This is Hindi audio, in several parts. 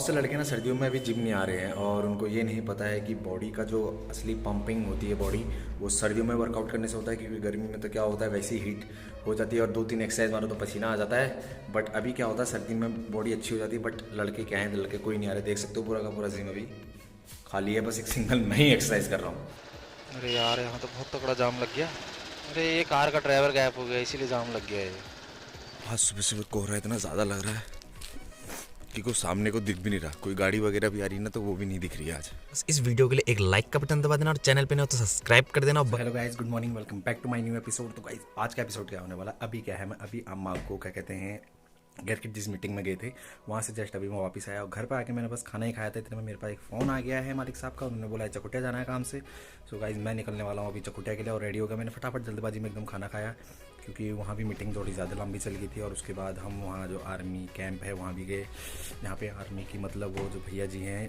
बहुत से लड़के ना सर्दियों में अभी जिम नहीं आ रहे हैं और उनको ये नहीं पता है कि बॉडी का जो असली पंपिंग होती है बॉडी वो सर्दियों में वर्कआउट करने से होता है, क्योंकि गर्मी में तो क्या होता है वैसी हीट हो जाती है और 2-3 एक्सरसाइज मारो तो पसीना आ जाता है। बट अभी क्या होता है सर्दी में बॉडी अच्छी हो जाती है। बट लड़के क्या हैं, लड़के कोई नहीं आ रहे, देख सकते हो पूरा का पूरा जिम अभी खाली है, बस एक सिंगल मैं ही एक्सरसाइज कर रहा हूँ। अरे यार यहाँ तो बहुत तगड़ा जाम लग गया। अरे ये कार का ड्राइवर गायब हो गया इसीलिए जाम लग गया है। आज सुबह सुबह कोहरा इतना ज़्यादा लग रहा है कि कोई सामने को दिख भी नहीं रहा, कोई गाड़ी वगैरह भी आ रही है ना तो वो भी नहीं दिख रही है आज। बस इस वीडियो के लिए एक लाइक का बटन दबा देना और चैनल पे ना हो तो सब्सक्राइब कर देना। Hello guys, good morning, welcome back to my new episode. तो गाइस आज का एपिसोड क्या होने वाला, अभी क्या है, मैं अभी अम्मा को क्या कहते हैं घर की जिस मीटिंग में गए थे वहाँ से जस्ट अभी मैं वापस आया और घर पर आके मैंने बस खाना ही खाया था। इतने में मेरे पास एक फ़ोन आ गया है मालिक साहब का, उन्होंने बोला है चकुटिया जाना है काम से। सो गाइस मैं निकलने वाला हूँ अभी चकुटिया के लिए और रेडी हो गया। मैंने फटाफट जल्दबाजी में एकदम खाना खाया क्योंकि वहाँ भी मीटिंग थोड़ी ज़्यादा लंबी चल गई थी। और उसके बाद हम वहाँ जो आर्मी कैंप है वहाँ भी गए, जहाँ पे आर्मी की मतलब वो जो भैया जी हैं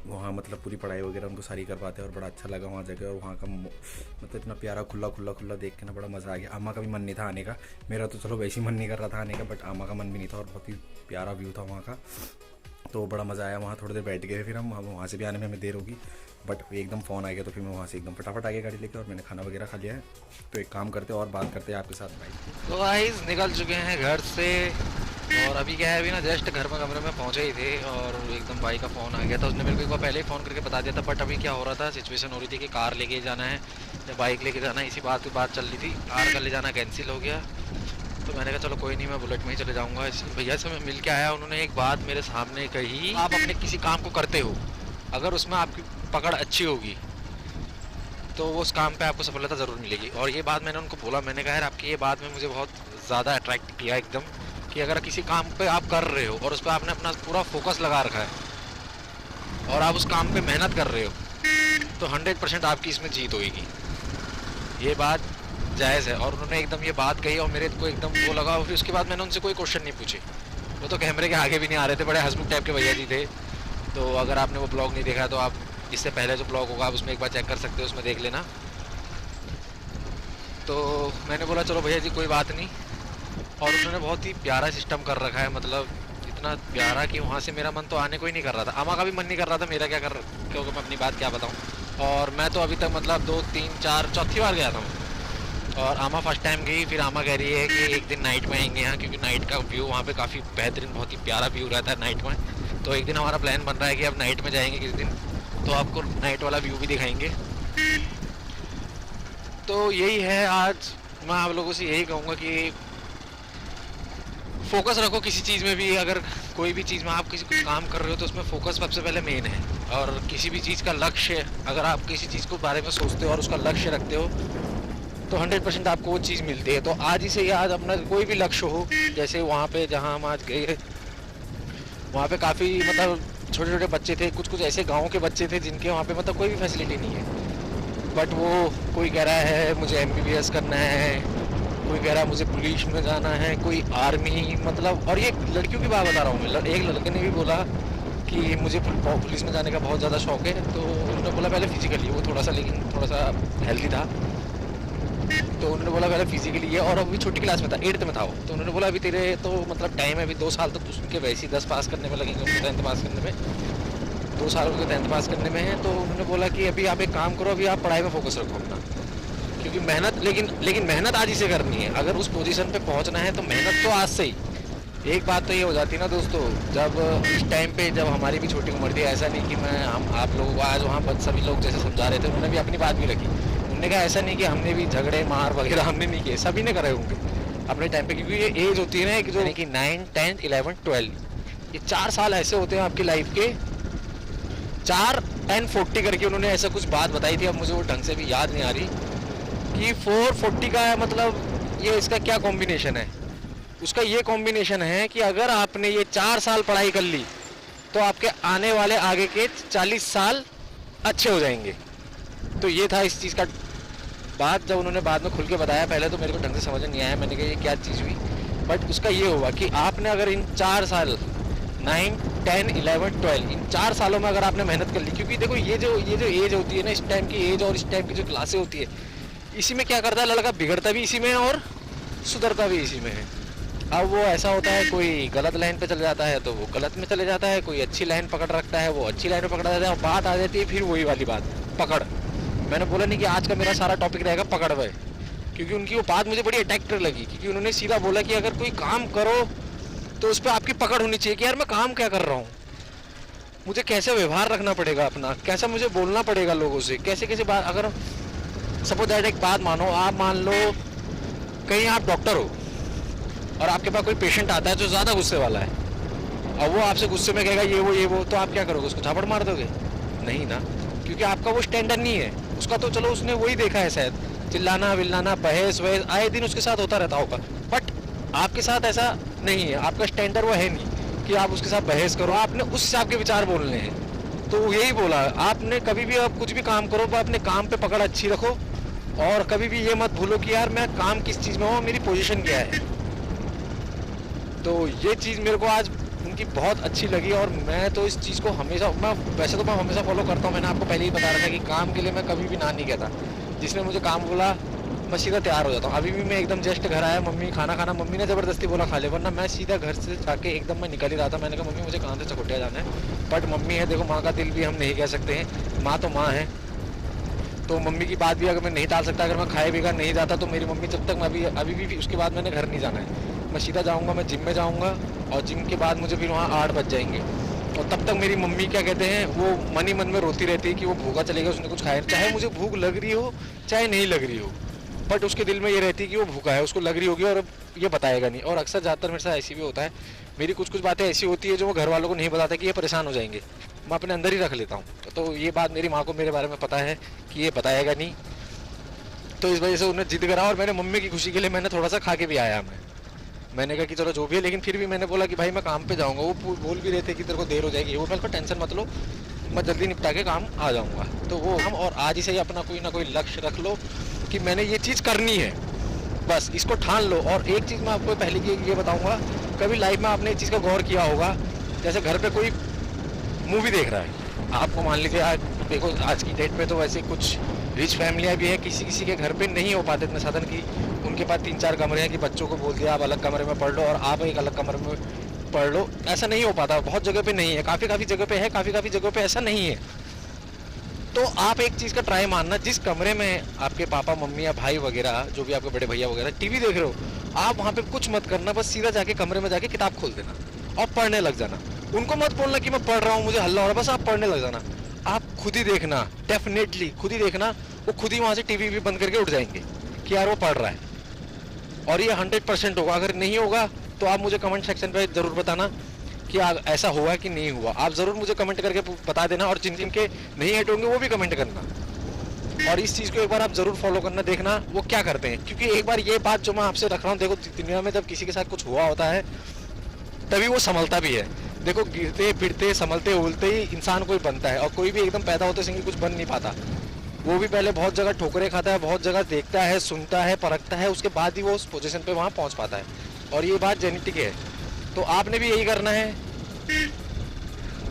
वहाँ मतलब पूरी पढ़ाई वगैरह उनको सारी करवाते हैं और बड़ा अच्छा लगा वहाँ जगह। और वहाँ का मतलब इतना प्यारा खुला खुला खुला देख के ना बड़ा मज़ा आ गया। अम्मा का भी मन नहीं था आने का, मेरा तो चलो वैसे ही मन नहीं कर रहा था आने का, बट अम्मा का मन भी नहीं था और बहुत ही प्यारा व्यू था वहाँ का, तो बड़ा मज़ा आया। वहाँ थोड़ी देर बैठ गए, फिर हम वहाँ से भी आने में हमें देर होगी, बट एकदम फ़ोन आ गया तो फिर मैं वहाँ से एकदम फटाफट आ गया गाड़ी लेके और मैंने खाना वगैरह खा लिया है। तो एक काम करते और बात करते हैं आपके साथ भाई। तो गाइस निकल चुके हैं घर से और अभी क्या है, अभी ना जस्ट घर में कमरे में पहुंचे ही थे और एकदम भाई का फ़ोन आ गया था। उसने मेरे को एक बार पहले ही फ़ोन करके बता दिया था, बट अभी क्या हो रहा था, सिचुएशन हो रही थी कि कार लेके जाना है या बाइक लेके जाना है, इसी बात पे बात चल रही थी। कार का ले जाना कैंसिल हो गया तो मैंने कहा चलो कोई नहीं, मैं बुलेट में ही चले जाऊँगा। भैया से मैं मिल के आया, उन्होंने एक बात मेरे सामने कही, आप अपने किसी काम को करते हो अगर उसमें आपकी पकड़ अच्छी होगी तो वो उस काम पे आपको सफलता ज़रूर मिलेगी। और ये बात मैंने उनको बोला, मैंने कहा यार आपकी ये बात में मुझे बहुत ज़्यादा अट्रैक्ट किया एकदम, कि अगर किसी काम पे आप कर रहे हो और उस पर आपने अपना पूरा फोकस लगा रखा है और आप उस काम पे मेहनत कर रहे हो तो 100% आपकी इसमें जीत होगी। ये बात जायज़ है। और उन्होंने एकदम ये बात कही और मेरे को एकदम वो लगा। और फिर उसके बाद मैंने उनसे कोई क्वेश्चन नहीं पूछे, वो तो कैमरे के आगे भी नहीं आ रहे थे, बड़े हंसमुख टाइप के भैया जी थे। तो अगर आपने वो ब्लॉग नहीं देखा तो आप इससे पहले जो ब्लॉग होगा आप उसमें एक बार चेक कर सकते हो, उसमें देख लेना। तो मैंने बोला चलो भैया जी कोई बात नहीं। और उन्होंने बहुत ही प्यारा सिस्टम कर रखा है, मतलब इतना प्यारा कि वहाँ से मेरा मन तो आने को ही नहीं कर रहा था। अम्मा का भी मन नहीं कर रहा था, मेरा क्या कर, क्योंकि मैं अपनी बात क्या बताऊँ। और मैं तो अभी तक मतलब 2 3 4 चौथी बार गया था और अम्मा फर्स्ट टाइम गई। फिर अम्मा कह रही है कि एक दिन नाइट में आएंगे यहाँ, क्योंकि नाइट का व्यू वहाँ पे काफ़ी बेहतरीन, बहुत ही प्यारा व्यू रहता है नाइट में। तो एक दिन हमारा प्लान बन रहा है कि अब नाइट में जाएंगे किस दिन, तो आपको नाइट वाला व्यू भी दिखाएंगे। तो यही है, आज मैं आप लोगों से यही कहूँगा कि फोकस रखो किसी चीज़ में भी। अगर कोई भी चीज़ में आप किसी कुछ काम कर रहे हो तो उसमें फोकस सबसे पहले मेन है। और किसी भी चीज़ का लक्ष्य, अगर आप किसी चीज़ को बारे में सोचते हो और उसका लक्ष्य रखते हो तो 100% आपको वो चीज़ मिलती है। तो आज ही से ही, आज अपना कोई भी लक्ष्य हो, जैसे वहाँ पे जहाँ हम आज गए वहाँ पे काफ़ी मतलब छोटे छोटे बच्चे थे, कुछ कुछ ऐसे गाँव के बच्चे थे जिनके वहाँ पे मतलब कोई भी फैसिलिटी नहीं है, बट वो कोई कह रहा है मुझे MBBS करना है, कोई कह रहा है मुझे पुलिस में जाना है, कोई आर्मी, मतलब। और ये लड़कियों की बात बता रहा हूँ मैं, एक लड़के ने भी बोला कि मुझे पुलिस में जाने का बहुत ज़्यादा शौक है। तो उन्होंने बोला पहले फिजिकली, वो थोड़ा सा लेकिन थोड़ा सा हेल्दी था, तो उन्होंने बोला पहले फिजिकली ये, और अभी छोटी क्लास में था, 8th में था वो। तो उन्होंने बोला अभी तेरे तो मतलब टाइम है, अभी 2 साल तक उसके वैसे ही 10 पास करने में लगेंगे, उनको 10th पास करने में 2 साल उनके 10th पास करने में है। तो उन्होंने बोला कि अभी आप एक काम करो, अभी आप पढ़ाई में फोकस रखो अपना, क्योंकि मेहनत लेकिन मेहनत आज ही से करनी है। अगर उस पोजीशन पे पहुंचना है तो मेहनत तो आज से ही। एक बात तो ये हो जाती है ना दोस्तों, जब इस टाइम पे जब हमारी भी छोटी उम्र थी, ऐसा नहीं कि मैं हम आप लोगों को आज वहाँ पर सभी लोग जैसे समझा रहे थे, उन्होंने भी अपनी बात भी रखी। उन्होंने कहा ऐसा नहीं कि हमने भी झगड़े मार वगैरह हमने नहीं किए, सभी ने करे होंगे अपने टाइम पे, क्योंकि ये एज होती है ना कि जो कि 9 10 11 12, ये 4 साल ऐसे होते हैं आपकी लाइफ के, 4 10 40 करके उन्होंने ऐसा कुछ बात बताई थी, अब मुझे वो ढंग से भी याद नहीं आ रही कि 440 का मतलब ये इसका क्या कॉम्बिनेशन है। उसका ये कॉम्बिनेशन है कि अगर आपने ये 4 साल पढ़ाई कर ली तो आपके आने वाले आगे के 40 साल अच्छे हो जाएंगे। तो ये था इस चीज़ का बात, जब उन्होंने बाद में खुल के बताया, पहले तो मेरे को ढंग से समझ नहीं आया, मैंने कहा ये क्या चीज़ हुई। बट उसका ये हुआ कि आपने अगर इन 4 साल 9 10 11 12 इन 4 सालों में अगर आपने मेहनत कर ली, क्योंकि देखो ये जो एज होती है ना, इस टाइम की एज और इस टाइम की जो क्लासें होती है, इसी में क्या करता है लड़का, बिगड़ता भी इसी में है और सुधरता भी इसी में है। अब वो ऐसा होता है, कोई गलत लाइन पे चले जाता है तो वो गलत में चले जाता है, कोई अच्छी लाइन पकड़ रखता है वो अच्छी लाइन पे पकड़ा जाता है, और बात आ जाती है फिर वही वाली बात, पकड़। मैंने बोला नहीं कि आज का मेरा सारा टॉपिक रहेगा पकड़ पे, क्योंकि उनकी वो बात मुझे बड़ी अट्रैक्टिव लगी, क्योंकि उन्होंने सीधा बोला कि अगर कोई काम करो तो उस पर आपकी पकड़ होनी चाहिए कि यार मैं काम क्या कर रहा हूँ, मुझे कैसे व्यवहार रखना पड़ेगा अपना, कैसा मुझे बोलना पड़ेगा लोगों से, कैसे कैसे बात। अगर सपोज दैट एक बात मानो, आप मान लो कहीं आप डॉक्टर हो और आपके पास कोई पेशेंट आता है जो ज़्यादा गुस्से वाला है, और वो आपसे गुस्से में कहेगा ये वो, तो आप क्या करोगे, उसको झापड़ मार दोगे? नहीं ना, क्योंकि आपका वो स्टैंडर्ड नहीं है उसका। तो चलो उसने वही देखा है शायद, चिल्लाना विल्लाना बहस वहस आए दिन उसके साथ होता रहता होगा, बट आपके साथ ऐसा नहीं है, आपका स्टैंडर्ड वो है नहीं कि आप उसके साथ बहस करो, आपने उससे आपके विचार बोलने हैं। तो यही बोला, आपने कभी भी आप कुछ भी काम करो तो अपने काम पे पकड़ अच्छी रखो, और कभी भी ये मत भूलो कि यार मैं काम किस चीज़ में हूँ, मेरी पोजीशन क्या है। तो ये चीज़ मेरे को आज उनकी बहुत अच्छी लगी, और मैं तो इस चीज़ को हमेशा, वैसे तो मैं हमेशा फॉलो करता हूँ। मैंने आपको पहले ही बता रखा है कि काम के लिए मैं कभी भी ना नहीं कहता। जिसने मुझे काम बोला मैं सीधा तैयार हो जाता हूँ। अभी भी मैं एकदम जस्ट घर आया, मम्मी खाना खाना, मम्मी ने ज़बरदस्ती बोला खा ले, वरना मैं सीधा घर से जाके एकदम मैं निकल ही रहा था। मैंने कहा मम्मी मुझे काम से चकोटिया जाना है, बट मम्मी है, देखो माँ का दिल भी हम नहीं कह सकते हैं, माँ तो माँ है, तो मम्मी की बात भी अगर मैं नहीं टाल सकता, अगर मैं खाए बिगड़ नहीं जाता तो मेरी मम्मी जब तक मैं अभी भी उसके बाद मैंने घर नहीं जाना है, मैं सीधा जाऊँगा, मैं जिम में जाऊँगा, और जिम के बाद मुझे फिर वहाँ 8 बज जाएंगे, और तब तक मेरी मम्मी क्या कहते हैं, वो मन ही मन में रोती रहती है कि वो भूखा चलेगा, उसने कुछ खाया, चाहे मुझे भूख लग रही हो चाहे नहीं लग रही हो, बट उसके दिल में ये रहती है कि वो भूखा है, उसको लग रही होगी और ये बताएगा नहीं। और अक्सर ज़्यादातर मेरे साथ ऐसी भी होता है, मेरी कुछ कुछ बातें ऐसी होती है जो वो घर वालों को नहीं बताता कि ये परेशान हो जाएंगे, मैं अपने अंदर ही रख लेता हूँ। तो ये बात मेरी माँ को मेरे बारे में पता है कि ये बताएगा नहीं, तो इस वजह से उन्हें जिद करा, और मैंने मम्मी की खुशी के लिए मैंने थोड़ा सा खा के भी आया। मैंने कहा कि चलो जो भी है, लेकिन फिर भी मैंने बोला कि भाई मैं काम पे जाऊँगा। वो बोल भी रहे थे कि तेरे को देर हो जाएगी, वो मेरे को टेंशन मत लो, मैं जल्दी निपटा के काम आ जाऊँगा। तो वो हम, और आज ही से ही अपना कोई ना कोई लक्ष्य रख लो कि मैंने ये चीज़ करनी है, बस इसको ठान लो। और एक चीज़ मैं आपको पहले की ये बताऊँगा, कभी लाइफ में आपने एक चीज़ का गौर किया होगा, जैसे घर पे कोई मूवी देख रहा है, आपको मान लीजिए आज देखो, आज की डेट पे तो वैसे कुछ रिच फैमिलियाँ भी हैं, किसी किसी के घर पे नहीं हो पाते इतने साधन की उनके पास 3-4 कमरे हैं कि बच्चों को बोल दिया आप अलग कमरे में पढ़ लो और आप एक अलग कमरे में पढ़ लो। ऐसा नहीं हो पाता, बहुत जगह पे नहीं है, काफ़ी जगह पे है, काफ़ी जगह पे ऐसा नहीं है। तो आप एक चीज़ का ट्राई मानना, जिस कमरे में आपके पापा मम्मी या भाई वगैरह, जो भी आपके बड़े भैया वगैरह टीवी देख रहे हो, आप वहाँ पे कुछ मत करना, बस सीधा जाके कमरे में जाके किताब खोल देना और पढ़ने लग जाना। उनको मत बोलना कि मैं पढ़ रहा हूँ, मुझे हल्ला हो रहा है, बस आप पढ़ने लग जाना। आप खुद ही देखना, डेफिनेटली खुद ही देखना, वो खुद ही वहाँ से टीवी भी बंद करके उठ जाएंगे कि यार वो पढ़ रहा है। और ये 100% होगा। अगर नहीं होगा तो आप मुझे कमेंट सेक्शन पे ज़रूर बताना कि ऐसा हुआ कि नहीं हुआ, आप ज़रूर मुझे कमेंट करके बता देना। और जिन जिन के नहीं हिट होंगे वो भी कमेंट करना, और इस चीज़ को एक बार आप ज़रूर फॉलो करना, देखना वो क्या करते हैं। क्योंकि एक बार ये बात जो मैं आपसे रख रहा हूँ, देखो दुनिया में जब किसी के साथ कुछ हुआ होता है तभी वो संभलता भी है। देखो गिरते फिरते संभलते उलते ही इंसान कोई बनता है, और कोई भी एकदम पैदा होते सिंह कुछ बन नहीं पाता। वो भी पहले बहुत जगह ठोकरें खाता है, बहुत जगह देखता है, सुनता है, परखता है, उसके बाद ही वो उस पोजीशन पे वहाँ पहुँच पाता है। और ये बात जेनेटिक है, तो आपने भी यही करना है।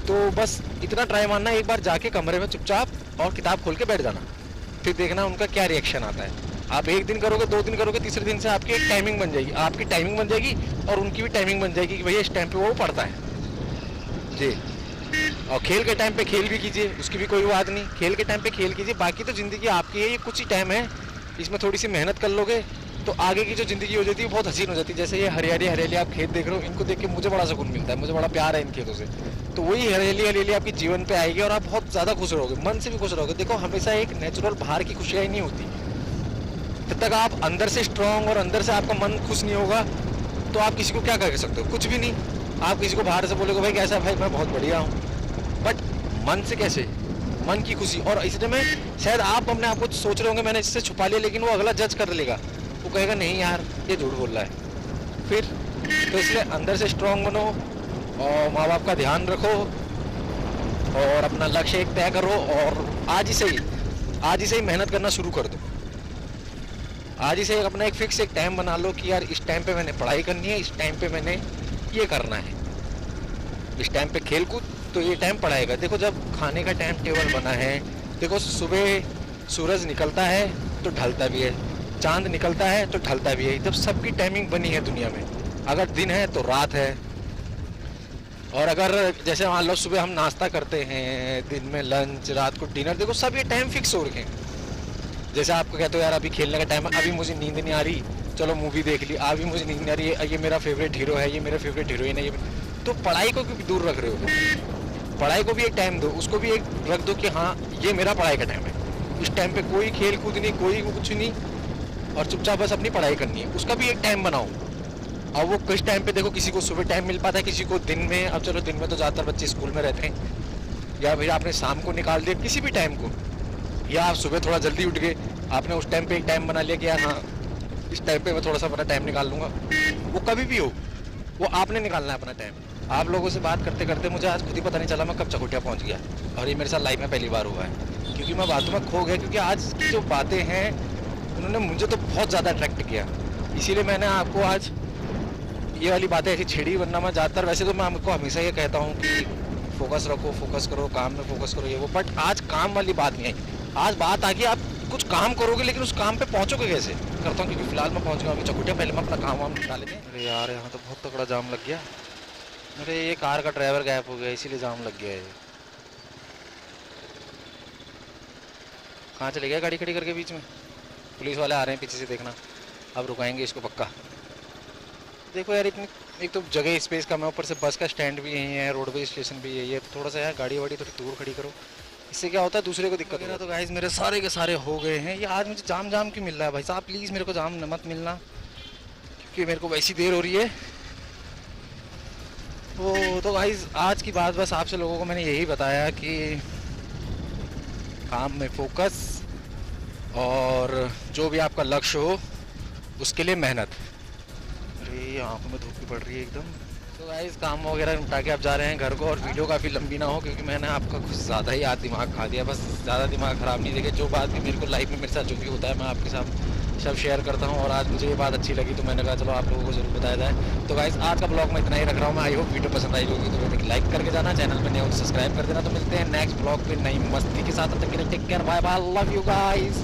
तो बस इतना ट्राई मारना, एक बार जाके कमरे में चुपचाप और किताब खोल के बैठ जाना, फिर देखना उनका क्या रिएक्शन आता है। आप 1 दिन करोगे, 2 दिन करोगे, तीसरे दिन से आपकी एक टाइमिंग बन जाएगी, आपकी टाइमिंग बन जाएगी और उनकी भी टाइमिंग बन जाएगी कि भैया इस टाइम पे वो पढ़ता है जी। और खेल के टाइम पे खेल भी कीजिए, उसकी भी कोई बात नहीं, खेल के टाइम पे खेल कीजिए। बाकी तो ज़िंदगी आपकी है, ये कुछ ही टाइम है, इसमें थोड़ी सी मेहनत कर लोगे तो आगे की जो ज़िंदगी हो जाती है बहुत हसीन हो जाती है। जैसे ये हरियाली आप खेत देख रहे हो, इनको देख के मुझे बड़ा सुकून मिलता है, मुझे बड़ा प्यार है इन खेतों से। तो वही हरियाली आपकी जीवन पे आएगी और आप बहुत ज़्यादा खुश रहोगे, मन से भी खुश रहोगे। देखो हमेशा एक नेचुरल बाहर की खुशियाँ ही नहीं होती, जब तक आप अंदर से स्ट्रांग और अंदर से आपका मन खुश नहीं होगा तो आप किसी को क्या कह सकते हो, कुछ भी नहीं। आप किसी को बाहर से बोलोगे भाई कैसा, भाई मैं बहुत बढ़िया हूँ, बट मन से कैसे, मन की खुशी। और इसलिए मैं शायद आप अपने आप को सोच रहे होंगे मैंने इससे छुपा लिया, लेकिन वो अगला जज कर लेगा, वो कहेगा नहीं यार ये झूठ बोल रहा है फिर। तो इसलिए अंदर से स्ट्रांग बनो और माँ बाप का ध्यान रखो और अपना लक्ष्य एक तय करो, और आज ही से ही मेहनत करना शुरू कर दो। आज ही से अपना एक फिक्स एक टाइम बना लो कि यार इस टाइम पे मैंने पढ़ाई करनी है, इस टाइम पे मैंने ये करना है, इस टाइम पे खेल कूद, तो ये टाइम पढ़ाई का। देखो जब खाने का टाइम टेबल बना है, देखो सुबह सूरज निकलता है तो ढलता भी है, चांद निकलता है तो ढलता भी है, जब सबकी टाइमिंग बनी है दुनिया में। अगर दिन है तो रात है। और अगर जैसे मान लो सुबह हम नाश्ता करते हैं, दिन में लंच, रात को डिनर, देखो सब ये टाइम फिक्स हो रखे हैं। जैसे आपको कहते हो यार अभी खेलने का टाइम है, अभी मुझे नींद नहीं आ रही, चलो मूवी देख ली, अभी मुझे नींद नहीं आ रही है, ये मेरा फेवरेट हीरो है, ये मेरा फेवरेट हीरोइन है, ये तो पढ़ाई को भी दूर रख रहे हो। पढ़ाई को भी एक टाइम दो, उसको भी एक रख दो कि हाँ ये मेरा पढ़ाई का टाइम है, इस टाइम पे कोई खेल कूद नहीं, कोई कुछ नहीं, और चुपचाप बस अपनी पढ़ाई करनी है, उसका भी एक टाइम बनाओ। और वो किस टाइम पे, देखो किसी को सुबह टाइम मिल पाता है, किसी को दिन में। अब चलो दिन में तो ज़्यादातर बच्चे स्कूल में रहते हैं, या फिर आपने शाम को निकाल दिया किसी भी टाइम को, या आप सुबह थोड़ा जल्दी उठ गए, आपने उस टाइम पे एक टाइम बना लिया कि यार हाँ इस टाइम पे मैं थोड़ा सा अपना टाइम निकाल लूँगा। वो कभी भी हो, वो आपने निकालना है अपना टाइम। आप लोगों से बात करते करते मुझे आज खुद ही पता नहीं चला मैं कब चकोटिया पहुँच गया, और ये मेरे साथ लाइफ में पहली बार हुआ है, क्योंकि मैं बातों में खो गया। क्योंकि आज की जो बातें हैं उन्होंने मुझे तो बहुत ज़्यादा अट्रैक्ट किया, इसीलिए मैंने आपको आज ये वाली बातें ऐसी छेड़ी। वरना मैं ज़्यादातर, वैसे तो मैं आपको हमेशा ये कहता हूँ कि फोकस रखो, फोकस करो, काम में फोकस करो, ये वो, बट आज काम वाली बात नहीं आई। आज बात आ गई आप कुछ काम करोगे लेकिन उस काम पे पहुँचोगे कैसे, करता हूँ। क्योंकि फिलहाल मैं पहुँच गया अभी चकोटिया, पहले मैं अपना काम वाम निकाल लेते हैं। अरे यार यहाँ तो बहुत तगड़ा जाम लग गया। अरे ये कार का ड्राइवर गायब हो गया, इसीलिए जाम लग गया है। कहाँ चले गया गाड़ी खड़ी करके बीच में? पुलिस वाले आ रहे हैं पीछे से, देखना अब रुकाएंगे इसको पक्का। देखो यार इतनी, एक तो जगह स्पेस कम है, ऊपर से बस का स्टैंड भी यही है, रोडवे स्टेशन भी यही है, तो थोड़ा सा यार गाड़ी वाड़ी थोड़ी दूर खड़ी करो, इससे क्या होता है दूसरे को दिक्कत है। तो गाइस मेरे सारे के सारे हो गए हैं। ये आज मुझे जाम क्यों मिल रहा है भाई साहब, प्लीज़ मेरे को जाम मत मिलना, क्योंकि मेरे को वैसी देर हो रही है। तो गाइस आज की बात बस आपसे लोगों को मैंने यही बताया कि काम में फोकस, और जो भी आपका लक्ष्य हो उसके लिए मेहनत। अरे आंखों में धूप भी पड़ रही है एकदम। तो गाइस काम वगैरह निपटा के आप जा रहे हैं घर को, और वीडियो काफ़ी लंबी ना हो, क्योंकि मैंने आपका कुछ ज़्यादा ही आज दिमाग खा दिया। बस ज़्यादा दिमाग ख़राब नहीं, देखिए जो बात भी मेरे को लाइफ में मेरे साथ जो भी होता है मैं आपके साथ सब शेयर करता हूँ, और आज मुझे ये बात अच्छी लगी तो मैंने कहा चलो आप लोगों को ज़रूर बताया जाए। तो गाइस आज का ब्लॉग मैं इतना ही रख रहा हूँ। मैं आई होप वीडियो पसंद आई होगी, तो वीडियो लाइक करके जाना, चैनल पर नए हो तो सब्सक्राइब कर देना। तो मिलते हैं नेक्स्ट ब्लॉग पे नई मस्ती के साथ, तब तक के लिए take care, bye bye, love you guys.